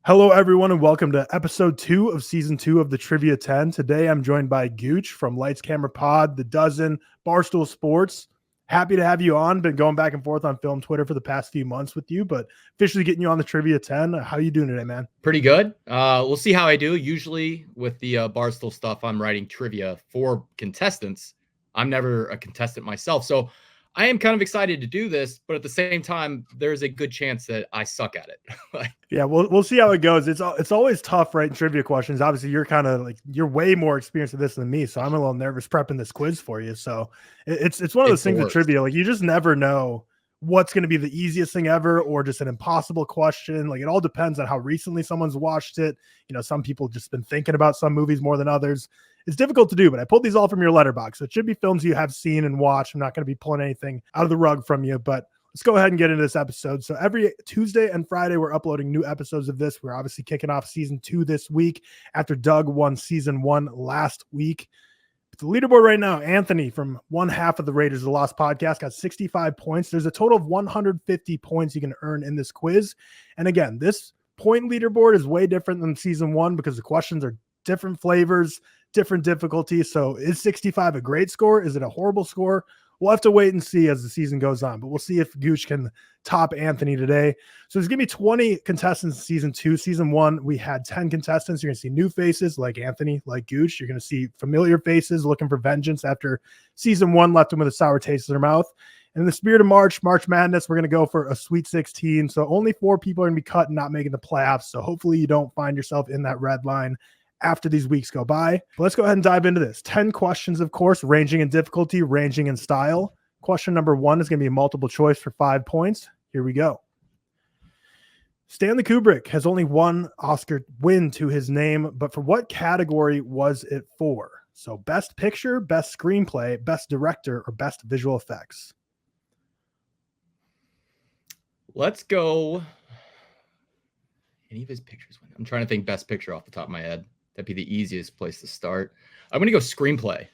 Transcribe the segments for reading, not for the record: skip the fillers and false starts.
Hello, everyone, and welcome to episode 2 of season 2 of the Trivia 10. Today, I'm joined by Gooch from Lights Camera Pod, The Dozen, Barstool Sports. Happy to have you on. Been going back and forth on film Twitter for the past few months with you, but officially getting you on the Trivia 10. How you doing today, man? Pretty good. We'll see how I do. Usually with the Barstool stuff, I'm writing trivia for contestants. I'm never a contestant myself, so I am kind of excited to do this, but at the same time, there's a good chance that I suck at it. Yeah, we'll see how it goes. It's always tough writing trivia questions. Obviously, you're way more experienced with this than me, so I'm a little nervous prepping this quiz for you. So it's one of those things with trivia, like you just never know what's going to be the easiest thing ever or just an impossible question. Like it all depends on how recently someone's watched it. You know, some people just been thinking about some movies more than others. It's difficult to do, but I pulled these all from your Letterboxd. So it should be films you have seen and watched. I'm not going to be pulling anything out of the rug from you, but let's go ahead and get into this episode. So every Tuesday and Friday, we're uploading new episodes of this. We're obviously kicking off season 2 this week after Doug won season 1 last week. The leaderboard right now, Anthony from one half of the Raiders of the Lost podcast got 65 points. There's a total of 150 points you can earn in this quiz. And again, this point leaderboard is way different than season 1 because the questions are different flavors, different difficulties. So is 65 a great score? Is it a horrible score? We'll have to wait and see as the season goes on, but we'll see if Gooch can top Anthony today. So there's going to be 20 contestants in season 2. Season 1, we had 10 contestants. You're going to see new faces like Anthony, like Gooch. You're going to see familiar faces looking for vengeance after season 1 left them with a sour taste in their mouth. And in the spirit of March Madness, we're going to go for a Sweet 16. So only 4 people are going to be cut and not making the playoffs. So hopefully you don't find yourself in that red line after these weeks go by. But let's go ahead and dive into this. 10 questions, of course, ranging in difficulty, ranging in style. Question number 1 is going to be a multiple choice for 5 points. Here we go. Stanley Kubrick has only one Oscar win to his name, but for what category was it for? So best picture, best screenplay, best director, or best visual effects? Let's go. Any of his pictures win? I'm trying to think best picture off the top of my head. That'd be the easiest place to start. I'm going to go screenplay.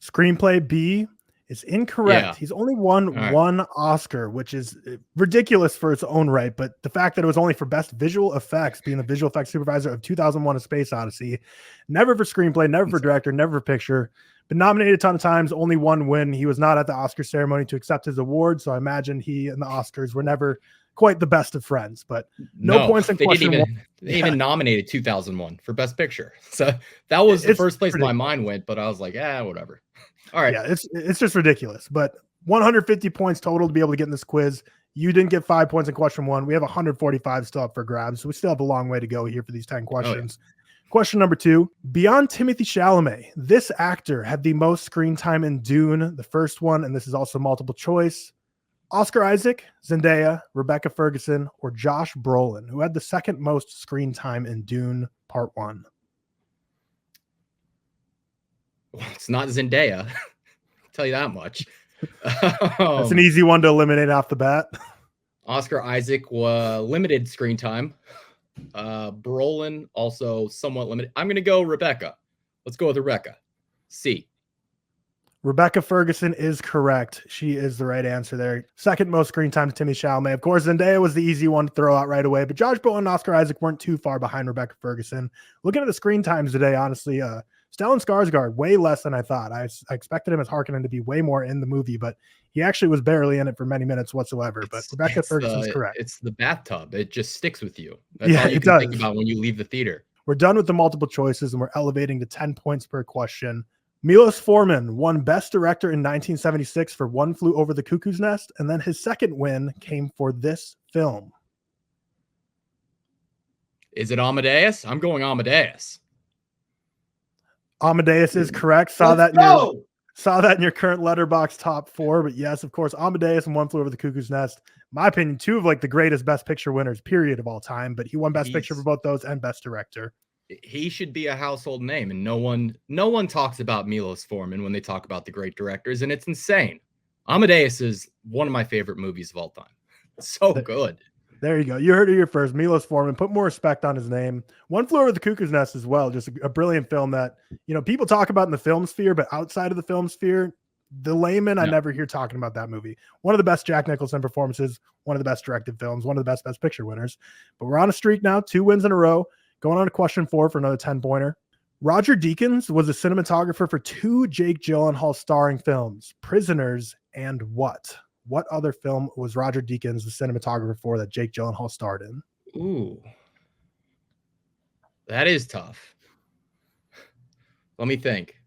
Screenplay B is incorrect. Yeah. He's only won one Oscar, which is ridiculous for its own right. But the fact that it was only for best visual effects, being the visual effects supervisor of 2001: A Space Odyssey, never for screenplay, never for director, never for picture, been nominated a ton of times, only one win. He was not at the Oscar ceremony to accept his award. So I imagine he and the Oscars were never quite the best of friends, but no points in question. They even nominated 2001 for best picture. So that was the first place my mind went, but I was like, whatever. All right. Yeah, it's just ridiculous, but 150 points total to be able to get in this quiz. You didn't get 5 points in question 1. We have 145 still up for grabs. So we still have a long way to go here for these 10 questions. Oh, yeah. Question number 2, beyond Timothée Chalamet, this actor had the most screen time in Dune, the first one. And this is also multiple choice. Oscar Isaac, Zendaya, Rebecca Ferguson, or Josh Brolin, who had the second most screen time in Dune Part 1? Well, it's not Zendaya. I'll tell you that much. That's an easy one to eliminate off the bat. Oscar Isaac was limited screen time. Brolin also somewhat limited. I'm going to go Rebecca. Let's go with Rebecca. C. Rebecca Ferguson is correct. She is the right answer there. Second most screen time to Timothée Chalamet. Of course, Zendaya was the easy one to throw out right away, but Josh Brolin and Oscar Isaac weren't too far behind Rebecca Ferguson. Looking at the screen times today, honestly, Stellan Skarsgård, way less than I thought. I expected him as Harkonnen to be way more in the movie, but he actually was barely in it for many minutes whatsoever. But Rebecca Ferguson's correct. It's the bathtub. It just sticks with you. That's all you can think about when you leave the theater. We're done with the multiple choices, and we're elevating to 10 points per question. Milos Forman won Best Director in 1976 for One Flew Over the Cuckoo's Nest, and then his second win came for this film. Is it Amadeus? I'm going Amadeus. Amadeus is correct. Saw that in your current Letterboxd top 4, but yes, of course, Amadeus and One Flew Over the Cuckoo's Nest. In my opinion, 2 of like the greatest Best Picture winners, period, of all time. But he won Best Picture for both those and Best Director. He should be a household name, and no one talks about Milos Forman when they talk about the great directors, and it's insane. Amadeus is one of my favorite movies of all time. So good. There you go. You heard it here first. Milos Forman. Put more respect on his name. One Flew Over the Cuckoo's Nest as well. Just a brilliant film that, people talk about in the film sphere, but outside of the film sphere, The layman, I never hear talking about that movie. One of the best Jack Nicholson performances, one of the best directed films, one of the best picture winners. But we're on a streak now, 2 wins in a row. Going on to question 4 for another 10-pointer. Roger Deakins was a cinematographer for 2 Jake Gyllenhaal starring films, Prisoners and what? What other film was Roger Deakins the cinematographer for that Jake Gyllenhaal starred in? Ooh. That is tough. Let me think.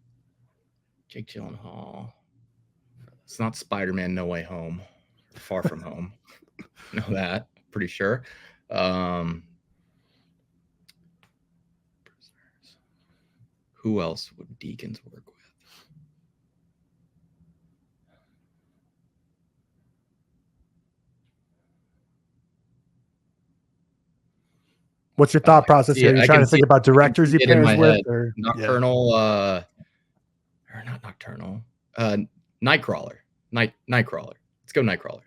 Jake Gyllenhaal. It's not Spider-Man No Way Home. Far From Home. Know that. Pretty sure. Who else would Deakins work with? What's your thought process here? You're trying to think about directors he pairs with? Or, Nocturnal, or not Nocturnal. Nightcrawler. Nightcrawler. Let's go Nightcrawler.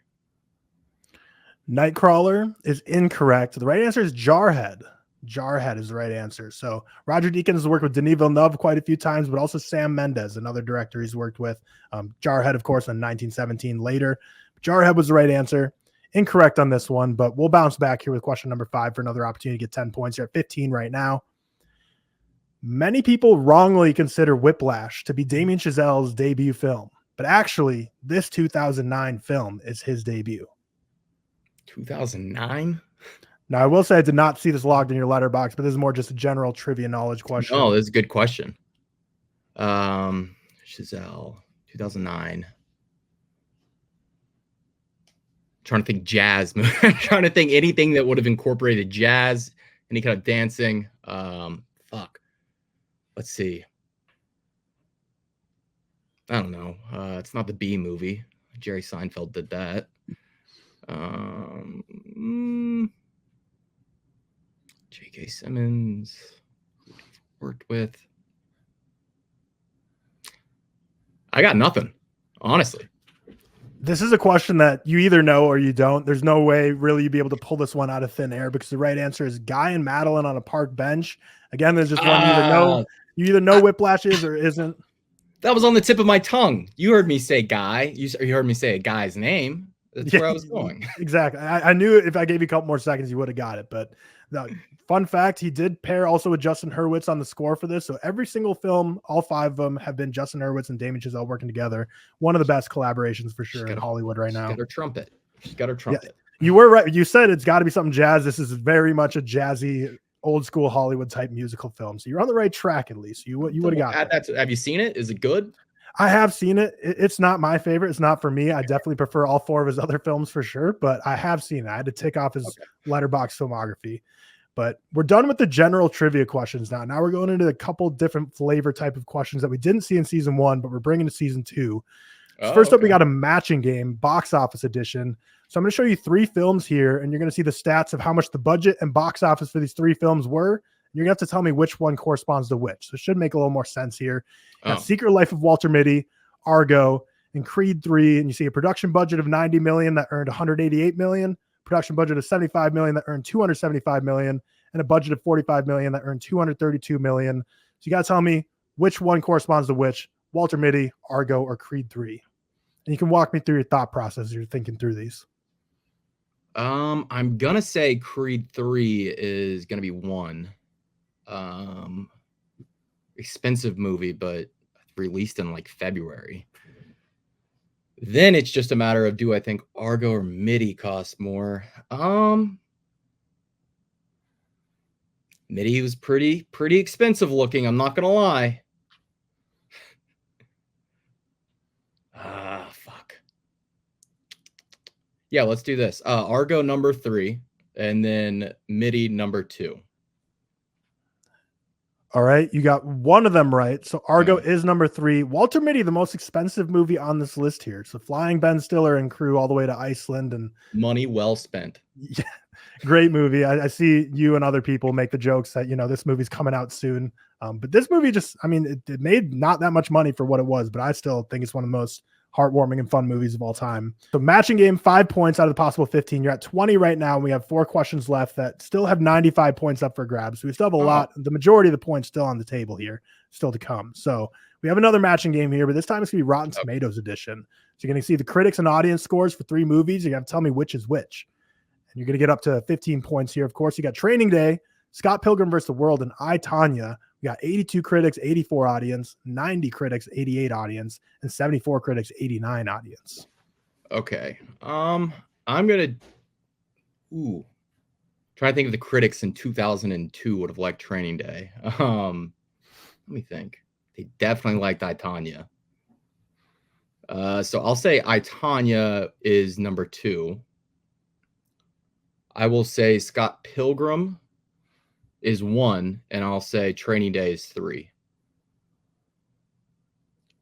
Nightcrawler is incorrect. The right answer is Jarhead. Jarhead is the right answer. So Roger Deakins has worked with Denis Villeneuve quite a few times, but also Sam Mendes, another director he's worked with. Jarhead, of course, in 1917 later. Jarhead was the right answer. Incorrect on this one, but we'll bounce back here with question number 5 for another opportunity to get 10 points. You're at 15 right now. Many people wrongly consider Whiplash to be Damien Chazelle's debut film, but actually this 2009 film is his debut. 2009? Now, I will say I did not see this logged in your Letterboxd, but this is more just a general trivia knowledge question. Oh, this is a good question. Chazelle, 2009. Trying to think jazz. Trying to think anything that would have incorporated jazz, any kind of dancing. Fuck. Let's see. I don't know. It's not the Bee Movie. Jerry Seinfeld did that. J.K. Simmons worked with. I got nothing, honestly. This is a question that you either know or you don't. There's no way really you'd be able to pull this one out of thin air because the right answer is Guy and Madeline on a Park Bench. Again, there's just one you either know Whiplash is or isn't. That was on the tip of my tongue. You heard me say Guy. You heard me say a guy's name. That's where I was going. Exactly. I knew if I gave you a couple more seconds, you would have got it. But no, fun fact, he did pair also with Justin Hurwitz on the score for this. So every single film, all 5 of them have been Justin Hurwitz and Damien Chazelle working together. One of the best collaborations for sure in Hollywood right now. She's got her trumpet. She's got her trumpet. Yeah, you were right. You said it's got to be something jazz. This is very much a jazzy, old school Hollywood type musical film. So you're on the right track at least. You would have got that. Have you seen it? Is it good? I have seen it. It's not my favorite. It's not for me. I definitely prefer all 4 of his other films for sure, but I have seen it. I had to tick off his Letterboxd filmography. But we're done with the general trivia questions now. Now we're going into a couple different flavor type of questions that we didn't see in season 1, but we're bringing to season 2. So first up, we got a matching game, box office edition. So I'm going to show you 3 films here, and you're going to see the stats of how much the budget and box office for these 3 films were. You're going to have to tell me which one corresponds to which. So it should make a little more sense here. Secret Life of Walter Mitty, Argo, and Creed 3. And you see a production budget of $90 million that earned $188 million, production budget of $75 million that earned $275 million, and a budget of $45 million that earned $232 million. So you got to tell me which one corresponds to which, Walter Mitty, Argo, or Creed 3. And you can walk me through your thought process as you're thinking through these. I'm going to say Creed 3 is going to be 1. Expensive movie, but released in like February. Then it's just a matter of, do I think Argo or Mitty cost more? Mitty was pretty expensive looking, I'm not gonna lie. Fuck. Yeah, let's do this. Argo number 3, and then Mitty number 2. All right, you got one of them right. So Argo is number 3. Walter Mitty, the most expensive movie on this list here. So flying Ben Stiller and crew all the way to Iceland, and money well spent. Yeah, great movie. I see you and other people make the jokes that, this movie's coming out soon. But this movie it made not that much money for what it was, but I still think it's one of the most heartwarming and fun movies of all time. So matching game, 5 points out of the possible 15. You're at 20 right now. And we have 4 questions left that still have 95 points up for grabs. So we still have a lot. The majority of the points still on the table here, still to come. So We have another matching game here, but this time it's going to be Rotten Tomatoes edition. So you're going to see the critics and audience scores for 3 movies. You're going to tell me which is which. And you're going to get up to 15 points here. Of course, you got Training Day, Scott Pilgrim vs. the World, and I, Tonya. We got 82 critics, 84 audience, 90 critics, 88 audience, and 74 critics, 89 audience. Okay. I'm going to try to think of the critics in 2002 would have liked Training Day. Let me think. They definitely liked I, Tonya. So I'll say I, Tonya is number 2. I will say Scott Pilgrim is 1, and I'll say Training Day is 3.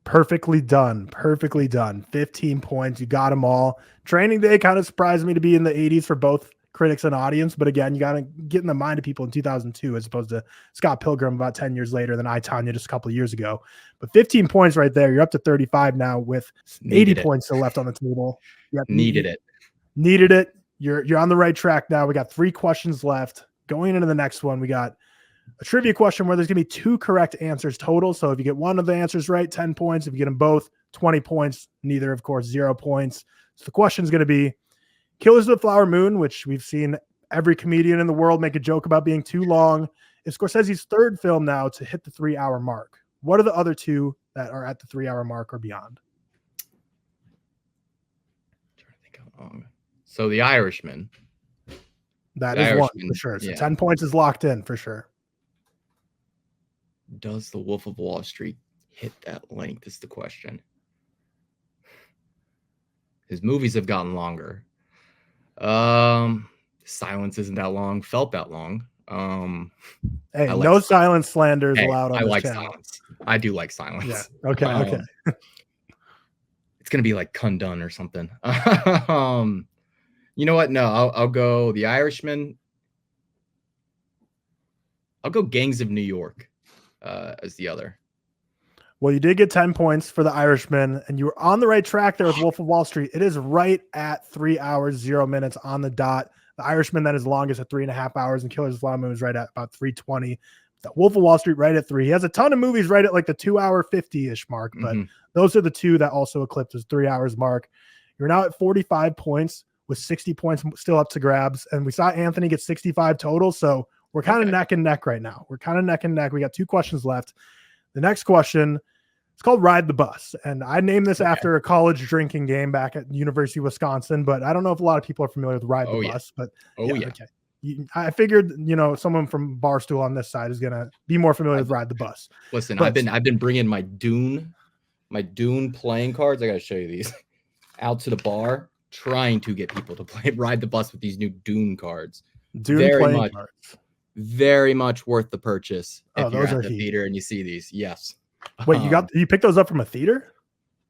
Perfectly done. Perfectly done. 15 points. You got them all. Training Day kind of surprised me to be in the 80s for both critics and audience, but again, you got to get in the mind of people in 2002 as opposed to Scott Pilgrim about 10 years later than I, Tonya just a couple of years ago. But 15 points right there. You're up to 35 now with 80 points still left on the table. Needed it. You're on the right track now. We got 3 questions left. Going into the next one, we got a trivia question where there's going to be 2 correct answers total. So if you get one of the answers right, 10 points. If you get them both, 20 points. Neither, of course, 0 points. So the question is going to be Killers of the Flower Moon, which we've seen every comedian in the world make a joke about being too long. It's Scorsese's 3rd film now to hit the 3-hour mark. What are the other 2 that are at the 3-hour mark or beyond? I'm trying to think how long. So The Irishman. That is one for sure. So 10 points is locked in for sure. Does The Wolf of Wall Street hit that length is the question. His movies have gotten longer. Silence isn't that long, felt that long. Hey, no silence slander is allowed on this channel. Silence. I do like silence. Yeah. Okay. It's gonna be like Kundun or something. You know what? No, I'll go The Irishman. I'll go Gangs of New York as the other. Well, you did get 10 points for The Irishman, and you were on the right track there with Wolf of Wall Street. It is right at 3 hours, 0 minutes on the dot. The Irishman, that is longest at 3.5 hours, and Killers of the Flower Moon is right at about 3:20. The Wolf of Wall Street right at 3. He has a ton of movies right at like the 2-hour 50-ish mark, but those are the 2 that also eclipsed his 3 hours mark. You're now at 45 points with 60 points still up to grabs, and we saw Anthony get 65 total, so we're kind of neck and neck right now. We're kind of neck and neck. We got 2 questions left. The next question, it's called Ride the Bus. And I named this after a college drinking game back at University of Wisconsin, but I don't know if a lot of people are familiar with Ride the Bus. But okay. I figured, someone from Barstool on this side is going to be more familiar with Ride the Bus. Listen, I've been bringing my Dune playing cards. I got to show you these out to the bar, trying to get people to play Ride the Bus with these new Dune cards. Cards. Very much worth the purchase. If you're those at are the theater and you see these. Yes. Wait, you picked those up from a theater?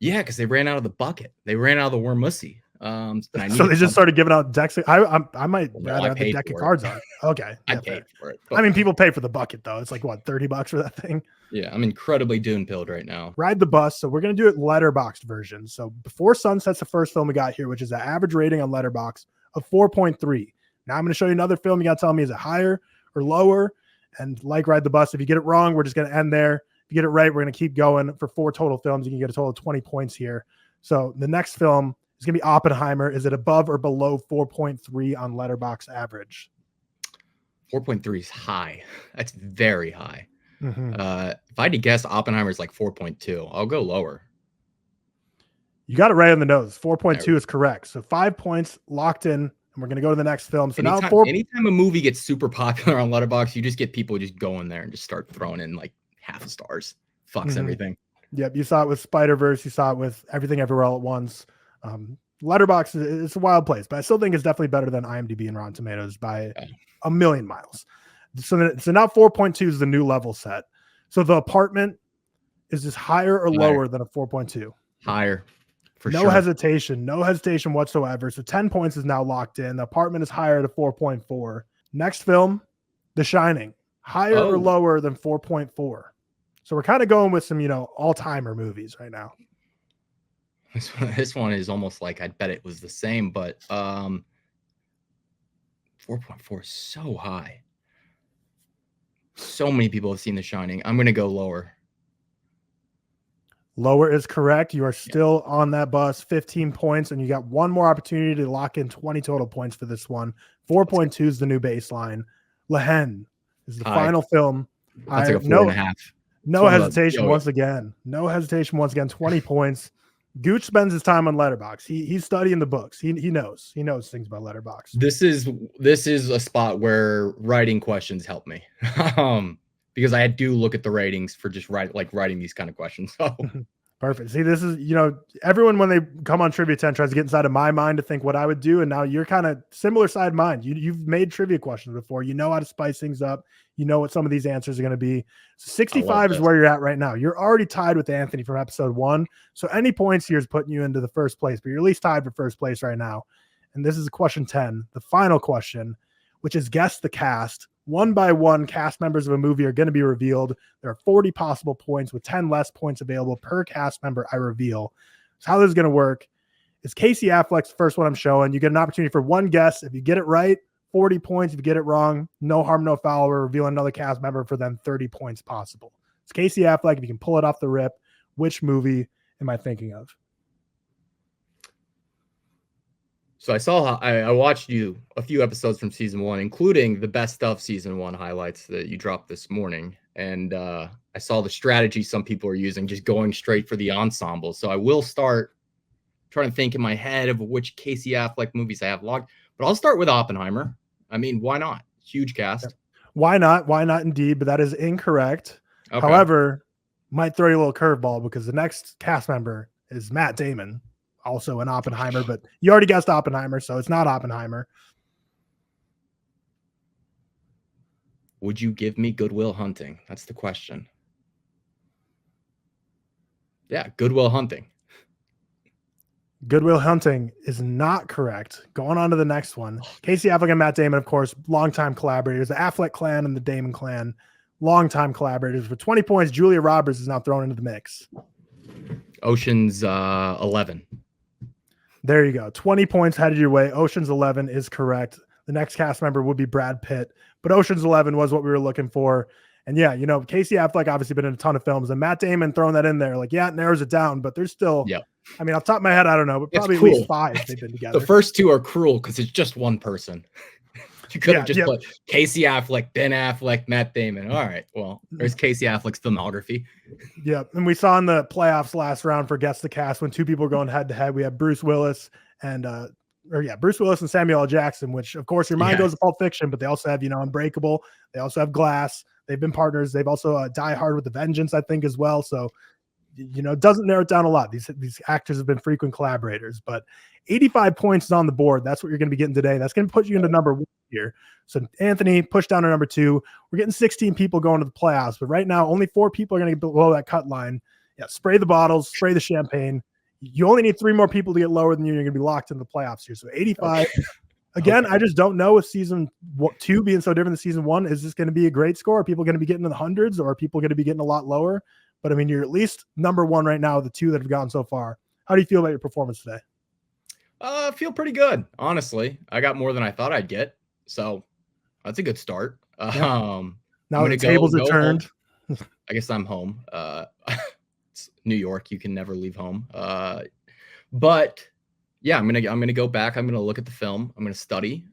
Yeah, because they ran out of the bucket. They ran out of the Wormussy. So they just started giving out decks. I might rather have the deck of cards on. Okay. I paid for it. I mean, people pay for the bucket though. It's like what, $30 for that thing? Yeah, I'm incredibly Dune pilled right now. Ride the Bus. So we're gonna do it Letterboxd version. So Before Sunset's the first film we got here, which is an average rating on Letterboxd of 4.3. Now I'm gonna show you another film. You gotta tell me is it higher or lower? And like Ride the Bus, if you get it wrong, we're just gonna end there. If you get it right, we're gonna keep going for 4 total films. You can get a total of 20 points here. So the next film is gonna be Oppenheimer. Is it above or below 4.3 on Letterboxd average? 4.3 is high. That's very high. Mm-hmm. If I had to guess, Oppenheimer is like 4.2. I'll go lower. You got it right on the nose. 4.2 is correct. So 5 points locked in, and we're going to go to the next film. So anytime a movie gets super popular on Letterboxd, you just get people just going there and just start throwing in like half a stars. Fucks everything. Yep. You saw it with Spider-Verse. You saw it with Everything Everywhere All at Once. Letterboxd, it's a wild place, but I still think it's definitely better than IMDb and Rotten Tomatoes by a million miles. So now 4.2 is the new level set. So The Apartment, is this higher or lower than a 4.2? Higher. No hesitation whatsoever. So 10 points is now locked in. The Apartment is higher to 4.4. Next film, The Shining, higher or lower than 4.4. So we're kind of going with some, all-timer movies right now. This one is almost like I'd bet it was the same, but 4.4 is so high. So many people have seen The Shining. I'm going to go lower. Lower is correct. You are still on that bus, 15 points, and you got one more opportunity to lock in 20 total points for this one. 4.2 is the new baseline. Lehen is the final film. I'll take a 4.5. No hesitation once again. No hesitation once again. 20 points. Gooch spends his time on Letterboxd. He's studying the books. He knows things about Letterboxd. This is a spot where writing questions help me. Because I do look at the ratings for just writing these kind of questions. So perfect. See, this is, everyone when they come on Trivia 10 tries to get inside of my mind to think what I would do. And now you're kind of similar side mind. You've made trivia questions before. You know how to spice things up. You know what some of these answers are going to be. 65 is where you're at right now. You're already tied with Anthony from episode 1. So any points here is putting you into the first place, but you're at least tied for first place right now. And this is question 10, the final question, which is guess the cast. One by one, cast members of a movie are going to be revealed. There are 40 possible points with 10 less points available per cast member I reveal. So how this is going to work is Casey Affleck's the first one I'm showing. You get an opportunity for one guess. If you get it right, 40 points. If you get it wrong, no harm, no foul. We're revealing another cast member for them, 30 points possible. It's Casey Affleck. If you can pull it off the rip, which movie am I thinking of? So I watched you a few episodes from season 1, including the best of season 1 highlights that you dropped this morning. And I saw the strategy some people are using, just going straight for the ensemble. So I will start trying to think in my head of which Casey Affleck movies I have logged, but I'll start with Oppenheimer. I mean, why not? Huge cast. Why not? Why not indeed? But that is incorrect. Okay. However, might throw you a little curveball because the next cast member is Matt Damon. Also an Oppenheimer, but you already guessed Oppenheimer, so it's not Oppenheimer. Would you give me Good Will Hunting? That's the question. Yeah, Good Will Hunting. Good Will Hunting is not correct. Going on to the next one. Casey Affleck and Matt Damon, of course, longtime collaborators. The Affleck clan and the Damon clan, longtime collaborators. For 20 points, Julia Roberts is now thrown into the mix. Ocean's 11. There you go. 20 points headed your way. Ocean's 11 is correct. The next cast member would be Brad Pitt, but Ocean's 11 was what we were looking for. And yeah, Casey Affleck obviously been in a ton of films, and Matt Damon throwing that in there, it narrows it down, but there's still, I mean, off the top of my head, I don't know, but probably at least 5 they've been together. The first 2 are cruel because it's just one person. You could have just put Casey Affleck, Ben Affleck, Matt Damon. All right. Well, there's Casey Affleck's filmography. Yeah. And we saw in the playoffs last round for Guess the Cast when 2 people were going head to head. We had Bruce Willis and Samuel L. Jackson, which of course your mind goes to Pulp Fiction, but they also have, Unbreakable. They also have Glass. They've been partners. They've also Die Hard with a Vengeance, I think, as well. So, doesn't narrow it down a lot. These actors have been frequent collaborators, but 85 points is on the board. That's what you're going to be getting today. That's going to put you into number 1 here. So Anthony pushed down to number 2. We're getting 16 people going to the playoffs, but right now only 4 people are going to get below that cut line. Yeah, spray the bottles, spray the champagne. You only need 3 more people to get lower than you. You're going to be locked in the playoffs here. So 85. Okay. Again, I just don't know with season 2 being so different than season 1. Is this going to be a great score? Are people going to be getting in the hundreds, or are people going to be getting a lot lower? But I mean, you're at least number 1 right now, the 2 that have gone so far. How do you feel about your performance today? I feel pretty good, honestly. I got more than I thought I'd get. So that's a good start. Now the tables are turned. I guess I'm home. It's New York. You can never leave home. But yeah, I'm gonna go back. I'm gonna look at the film. I'm gonna study.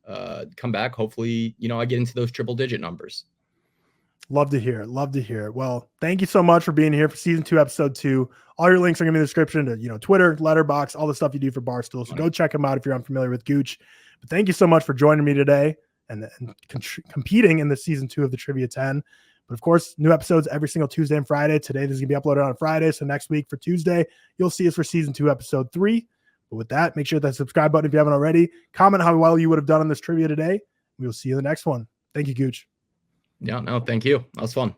Come back. Hopefully, I get into those triple digit numbers. Love to hear it. Love to hear it. Well, thank you so much for being here for season 2, episode 2. All your links are going to be in the description to, Twitter, Letterboxd, all the stuff you do for Barstool. So go check them out if you're unfamiliar with Gooch. But thank you so much for joining me today and competing in the season 2 of the Trivia 10. But of course, new episodes every single Tuesday and Friday. Today, this is going to be uploaded on Friday. So next week for Tuesday, you'll see us for season 2, episode 3. But with that, make sure that subscribe button if you haven't already. Comment how well you would have done on this trivia today. We will see you in the next one. Thank you, Gooch. Yeah, no, thank you. That was fun.